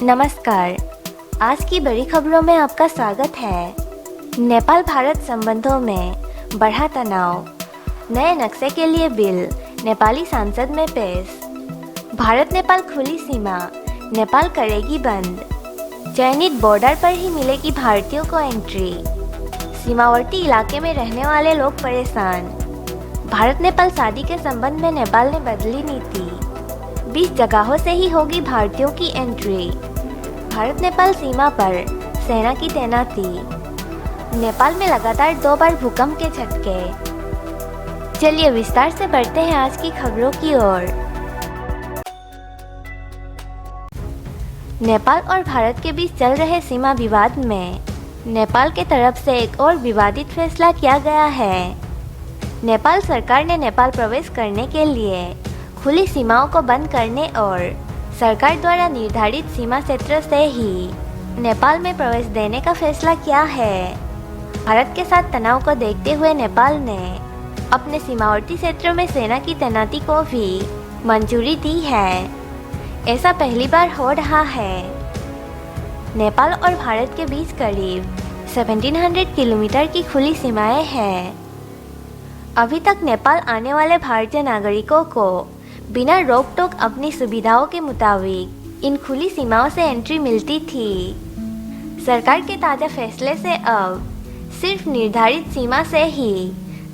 नमस्कार। आज की बड़ी खबरों में आपका स्वागत है। नेपाल भारत संबंधों में बढ़ा तनाव, नए नक्शे के लिए बिल नेपाली संसद में पेश। भारत नेपाल खुली सीमा, नेपाल करेगी बंद। चयनित बॉर्डर पर ही मिलेगी भारतीयों को एंट्री। सीमावर्ती इलाके में रहने वाले लोग परेशान। भारत नेपाल शादी के संबंध में नेपाल ने बदली नीति। 20 जगहों से ही होगी भारतीयों की एंट्री। भारत नेपाल सीमा पर सेना की तैनाती। नेपाल में लगातार 2 बार भूकंप के झटके। चलिए विस्तार से बढ़ते हैं आज की खबरों की ओर। नेपाल और भारत के बीच चल रहे सीमा विवाद में नेपाल के तरफ से एक और विवादित फैसला किया गया है। नेपाल सरकार ने नेपाल प्रवेश करने के लिए खुली सीमाओं को बंद करने और सरकार द्वारा निर्धारित सीमा क्षेत्र से ही नेपाल में प्रवेश देने का फैसला किया है। भारत के साथ तनाव को देखते हुए नेपाल ने अपने सीमावर्ती क्षेत्रों में सेना की तैनाती को भी मंजूरी दी है। ऐसा पहली बार हो रहा है। नेपाल और भारत के बीच करीब 1700 किलोमीटर की खुली सीमाएं हैं। अभी तक नेपाल आने वाले भारतीय नागरिकों को बिना रोक टोक अपनी सुविधाओं के मुताबिक इन खुली सीमाओं से एंट्री मिलती थी। सरकार के ताज़ा फैसले से अब सिर्फ निर्धारित सीमा से ही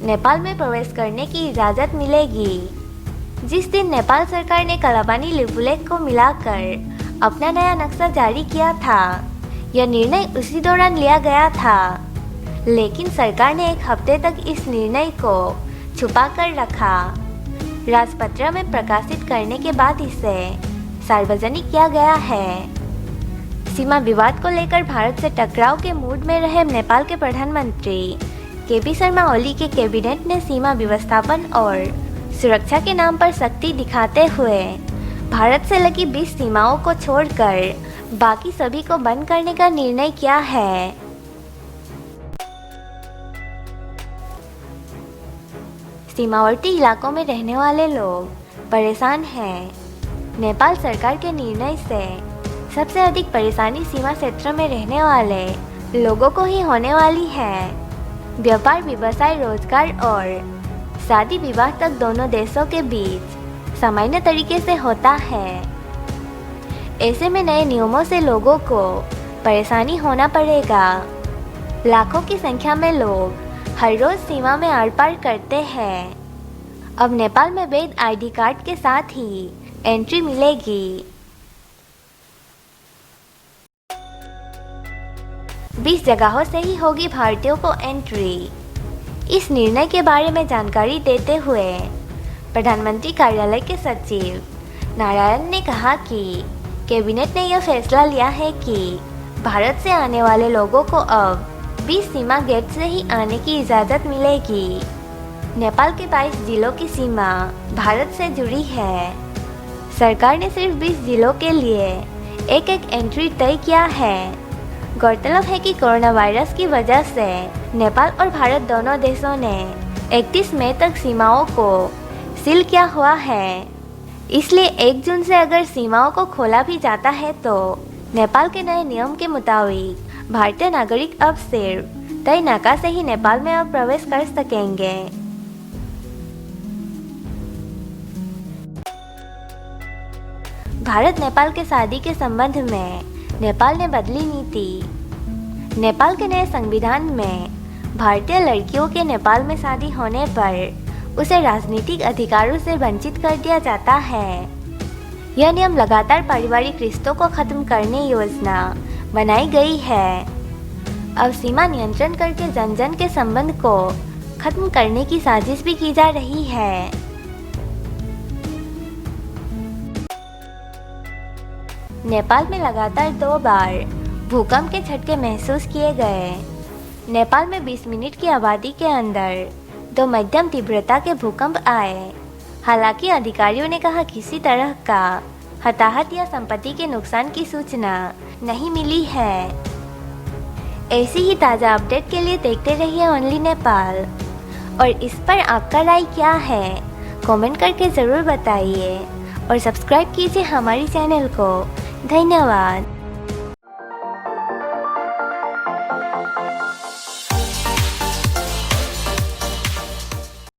नेपाल में प्रवेश करने की इजाज़त मिलेगी। जिस दिन नेपाल सरकार ने कालापानी लिपुलेख को मिलाकर अपना नया नक्शा जारी किया था, यह निर्णय उसी दौरान लिया गया था। लेकिन सरकार ने 1 हफ्ते तक इस निर्णय को छुपा कर रखा। राजपत्र में प्रकाशित करने के बाद इसे सार्वजनिक किया गया है। सीमा विवाद को लेकर भारत से टकराव के मूड में रहे नेपाल के प्रधानमंत्री केपी शर्मा ओली के कैबिनेट ने सीमा व्यवस्थापन और सुरक्षा के नाम पर सख्ती दिखाते हुए भारत से लगी 20 सीमाओं को छोड़कर बाकी सभी को बंद करने का निर्णय किया है। सीमावर्ती इलाकों में रहने वाले लोग परेशान हैं। नेपाल सरकार के निर्णय से सबसे अधिक परेशानी सीमा क्षेत्र में रहने वाले लोगों को ही होने वाली है। व्यापार, व्यवसाय, रोजगार और शादी विवाह तक दोनों देशों के बीच सामान्य तरीके से होता है। ऐसे में नए नियमों से लोगों को परेशानी होना पड़ेगा। लाखों की संख्या में लोग हर रोज सीमा में आर पार करते हैं। अब नेपाल में वैध आईडी कार्ड के साथ ही एंट्री मिलेगी। 20 जगहों से ही होगी भारतीयों को एंट्री। इस निर्णय के बारे में जानकारी देते हुए प्रधानमंत्री कार्यालय के सचिव नारायण ने कहा कि कैबिनेट ने यह फैसला लिया है कि भारत से आने वाले लोगों को अब 20 सीमा गेट से ही आने की इजाज़त मिलेगी। नेपाल के 22 जिलों की सीमा भारत से जुड़ी है। सरकार ने सिर्फ 20 जिलों के लिए एक एंट्री तय किया है। गौरतलब है कि कोरोना वायरस की वजह से नेपाल और भारत दोनों देशों ने 31 मई तक सीमाओं को सील किया हुआ है। इसलिए 1 जून से अगर सीमाओं को खोला भी जाता है तो नेपाल के नए नियम के मुताबिक भारतीय नागरिक अब सिर्फ तय नाका से ही नेपाल में अब प्रवेश कर सकेंगे। भारत नेपाल के शादी के संबंध में नेपाल ने बदली नीति। नेपाल के नए संविधान में भारतीय लड़कियों के नेपाल में शादी होने पर उसे राजनीतिक अधिकारों से वंचित कर दिया जाता है। यह नियम लगातार पारिवारिक रिश्तों को खत्म करने योजना बनाई गई है। अब सीमा नियंत्रण करके जन जन के संबंध को खत्म करने की साजिश भी की जा रही है। नेपाल में लगातार 2 बार भूकंप के झटके महसूस किए गए। नेपाल में 20 मिनट की आबादी के अंदर 2 मध्यम तीव्रता के भूकंप आए। हालांकि अधिकारियों ने कहा किसी तरह का हताहत या संपत्ति के नुकसान की सूचना नहीं मिली है। ऐसी ही ताज़ा अपडेट के लिए देखते रहिए ओनली नेपाल। और इस पर आपका राय क्या है, कमेंट करके ज़रूर बताइए और सब्सक्राइब कीजिए हमारी चैनल को। धन्यवाद।